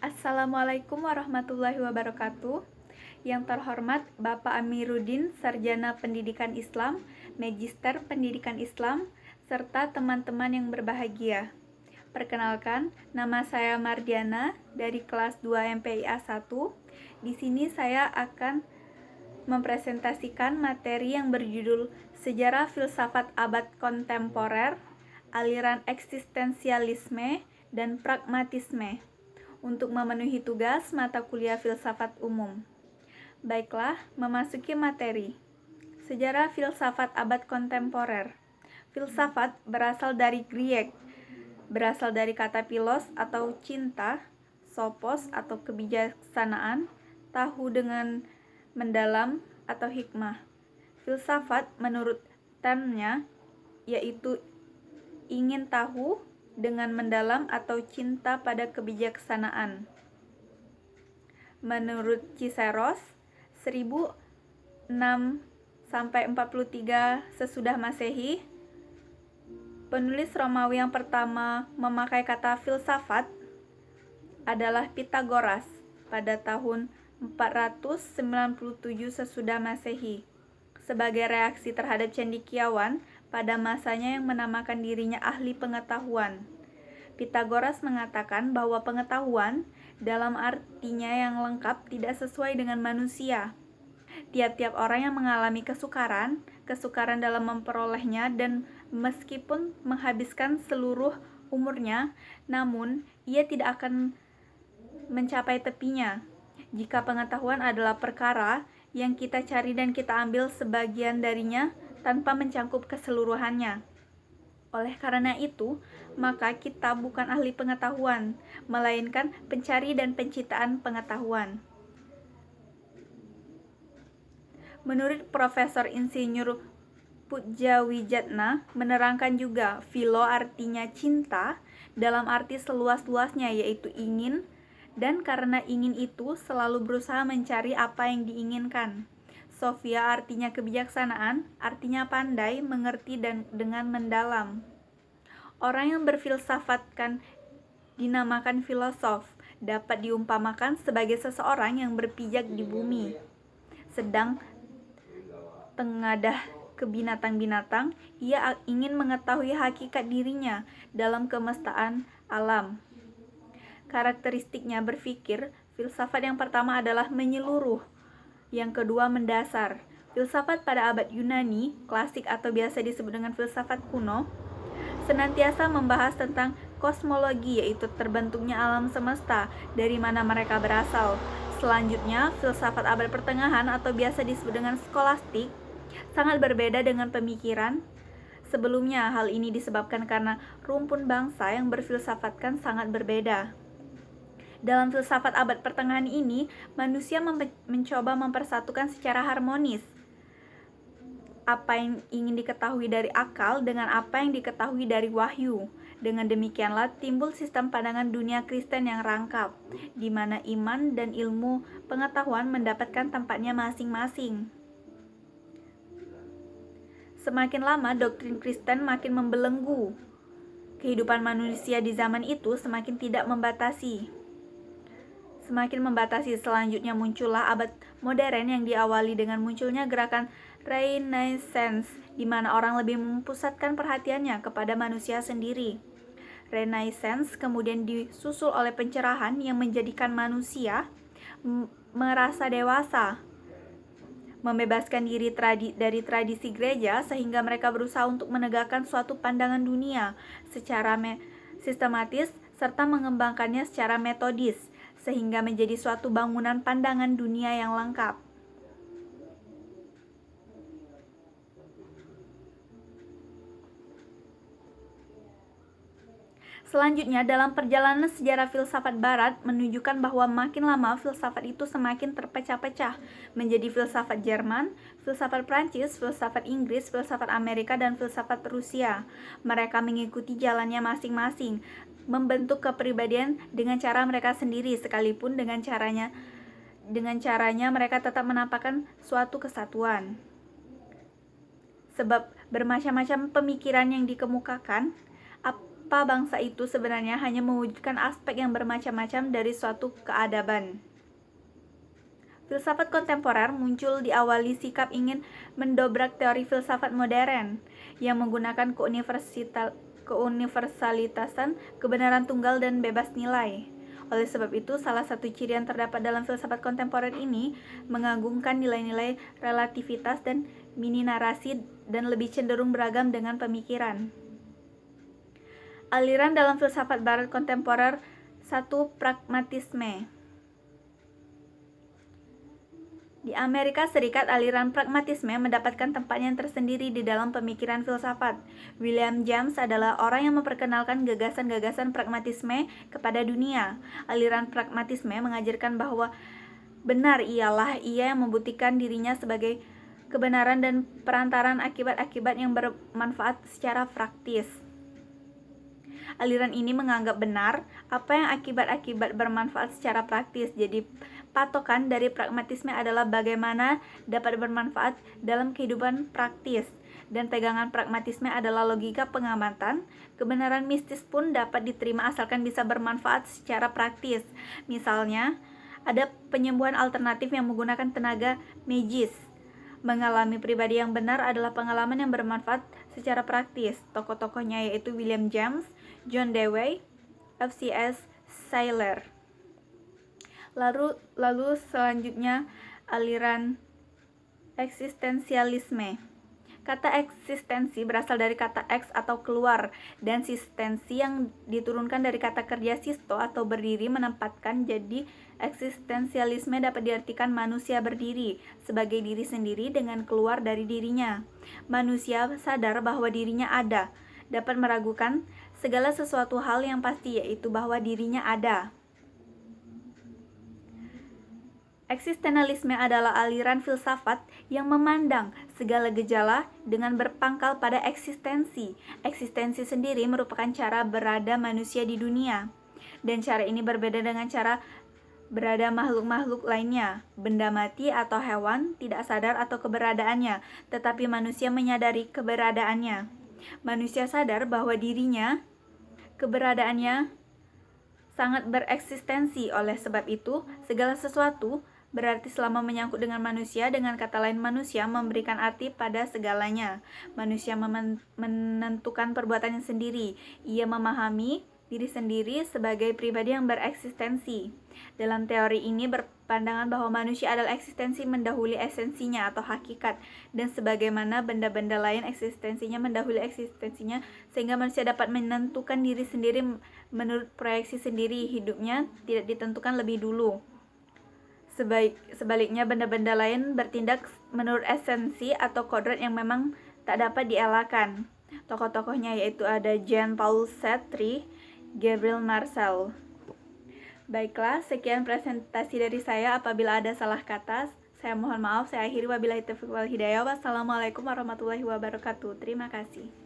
Assalamualaikum warahmatullahi wabarakatuh. Yang terhormat Bapak Amiruddin, Sarjana Pendidikan Islam, Magister Pendidikan Islam, serta teman-teman yang berbahagia. Perkenalkan, nama saya Mardiana dari kelas 2 MPIA 1. Di sini saya akan mempresentasikan materi yang berjudul Sejarah Filsafat Abad Kontemporer, Aliran Eksistensialisme dan Pragmatisme, untuk memenuhi tugas mata kuliah filsafat umum. Baiklah, memasuki materi. Sejarah filsafat abad kontemporer. Filsafat berasal dari Griek, berasal dari kata philos atau cinta, sophos atau kebijaksanaan, tahu dengan mendalam atau hikmah. Filsafat menurut termnya yaitu ingin tahu dengan mendalam atau cinta pada kebijaksanaan. Menurut Ciceros, 1006-43 sesudah Masehi, penulis Romawi yang pertama memakai kata filsafat adalah Pitagoras pada tahun 497 sesudah Masehi, sebagai reaksi terhadap cendekiawan pada masanya yang menamakan dirinya ahli pengetahuan. Pitagoras mengatakan bahwa pengetahuan dalam artinya yang lengkap tidak sesuai dengan manusia. Tiap-tiap orang yang mengalami kesukaran dalam memperolehnya, dan meskipun menghabiskan seluruh umurnya, namun ia tidak akan mencapai tepinya. Jika pengetahuan adalah perkara yang kita cari dan kita ambil sebagian darinya tanpa mencangkup keseluruhannya. Oleh karena itu, maka kita bukan ahli pengetahuan, melainkan pencari dan penciptaan pengetahuan. Menurut Profesor Insinyur Pudjawijatna menerangkan juga, philo artinya cinta dalam arti seluas-luasnya, yaitu ingin, dan karena ingin itu selalu berusaha mencari apa yang diinginkan. Sophia artinya kebijaksanaan, artinya pandai, mengerti, dan dengan mendalam. Orang yang berfilsafatkan dinamakan filosof, dapat diumpamakan sebagai seseorang yang berpijak di bumi, sedang tengadah ke binatang-binatang. Ia ingin mengetahui hakikat dirinya dalam kemestaan alam. Karakteristiknya berpikir, filsafat yang pertama adalah menyeluruh, yang kedua mendasar. Filsafat pada abad Yunani klasik atau biasa disebut dengan filsafat kuno senantiasa membahas tentang kosmologi, yaitu terbentuknya alam semesta, dari mana mereka berasal. Selanjutnya, filsafat abad pertengahan atau biasa disebut dengan skolastik sangat berbeda dengan pemikiran sebelumnya. Hal ini disebabkan karena rumpun bangsa yang berfilsafatkan sangat berbeda. Dalam filsafat abad pertengahan ini, manusia mencoba mempersatukan secara harmonis apa yang ingin diketahui dari akal dengan apa yang diketahui dari wahyu. Dengan demikianlah timbul sistem pandangan dunia Kristen yang rangkap, di mana iman dan ilmu pengetahuan mendapatkan tempatnya masing-masing. Semakin lama doktrin Kristen makin membelenggu. Kehidupan manusia di zaman itu semakin tidak membatasi. Selanjutnya muncullah abad modern yang diawali dengan munculnya gerakan Renaissance, di mana orang lebih memusatkan perhatiannya kepada manusia sendiri. Renaissance kemudian disusul oleh pencerahan yang menjadikan manusia merasa dewasa, membebaskan diri dari tradisi gereja, sehingga mereka berusaha untuk menegakkan suatu pandangan dunia secara sistematis serta mengembangkannya secara metodis, sehingga menjadi suatu bangunan pandangan dunia yang lengkap. Selanjutnya, dalam perjalanan sejarah filsafat barat menunjukkan bahwa makin lama filsafat itu semakin terpecah-pecah menjadi filsafat Jerman, filsafat Prancis, filsafat Inggris, filsafat Amerika, dan filsafat Rusia. Mereka mengikuti jalannya masing-masing, membentuk kepribadian dengan cara mereka sendiri, sekalipun dengan caranya mereka tetap menampakkan suatu kesatuan. Sebab bermacam-macam pemikiran yang dikemukakan, apa bangsa itu sebenarnya hanya mewujudkan aspek yang bermacam-macam dari suatu keadaban. Filsafat kontemporer muncul diawali sikap ingin mendobrak teori filsafat modern yang menggunakan keuniversalitasan, kebenaran tunggal, dan bebas nilai. Oleh sebab itu, salah satu ciri yang terdapat dalam filsafat kontemporer ini mengagungkan nilai-nilai relativitas dan mini narasi dan lebih cenderung beragam dengan pemikiran. Aliran dalam filsafat barat kontemporer. 1. Pragmatisme. Di Amerika Serikat, aliran pragmatisme mendapatkan tempatnya yang tersendiri di dalam pemikiran filsafat. William James adalah orang yang memperkenalkan gagasan-gagasan pragmatisme kepada dunia. Aliran pragmatisme mengajarkan bahwa benar ialah ia yang membuktikan dirinya sebagai kebenaran dan perantaran akibat-akibat yang bermanfaat secara praktis. Aliran ini menganggap benar apa yang akibat-akibat bermanfaat secara praktis. Jadi patokan dari pragmatisme adalah bagaimana dapat bermanfaat dalam kehidupan praktis. Dan pegangan pragmatisme adalah logika pengamatan. Kebenaran mistis pun dapat diterima asalkan bisa bermanfaat secara praktis. Misalnya, ada penyembuhan alternatif yang menggunakan tenaga magis. Mengalami pribadi yang benar adalah pengalaman yang bermanfaat secara praktis. Tokoh-tokohnya yaitu William James, John Dewey, F.C.S. Shiller. Lalu selanjutnya aliran eksistensialisme. Kata eksistensi berasal dari kata ex atau keluar, dan sistensi yang diturunkan dari kata kerja sisto atau berdiri menempatkan. Jadi eksistensialisme dapat diartikan manusia berdiri sebagai diri sendiri dengan keluar dari dirinya. Manusia sadar bahwa dirinya ada, dapat meragukan segala sesuatu hal yang pasti, yaitu bahwa dirinya ada. Eksistensialisme adalah aliran filsafat yang memandang segala gejala dengan berpangkal pada eksistensi. Eksistensi sendiri merupakan cara berada manusia di dunia, dan cara ini berbeda dengan cara berada makhluk-makhluk lainnya. Benda mati atau hewan tidak sadar atau keberadaannya, tetapi manusia menyadari keberadaannya. Manusia sadar bahwa dirinya, keberadaannya sangat bereksistensi. Oleh sebab itu, segala sesuatu berarti selama menyangkut dengan manusia. Dengan kata lain, manusia memberikan arti pada segalanya. Manusia menentukan perbuatannya sendiri. Ia memahami diri sendiri sebagai pribadi yang bereksistensi. Dalam teori ini berpandangan bahwa manusia adalah eksistensi mendahului esensinya atau hakikat, dan sebagaimana benda-benda lain eksistensinya mendahului eksistensinya, sehingga manusia dapat menentukan diri sendiri menurut proyeksi sendiri. Hidupnya tidak ditentukan lebih dulu. Sebaliknya, benda-benda lain bertindak menurut esensi atau kodrat yang memang tak dapat dielakkan. Tokoh-tokohnya yaitu ada Jean-Paul Sartre, Gabriel Marcel. Baiklah, sekian presentasi dari saya. Apabila ada salah kata, saya mohon maaf. Saya akhiri, wabillahi taufiq wal hidayah. Wassalamualaikum warahmatullahi wabarakatuh. Terima kasih.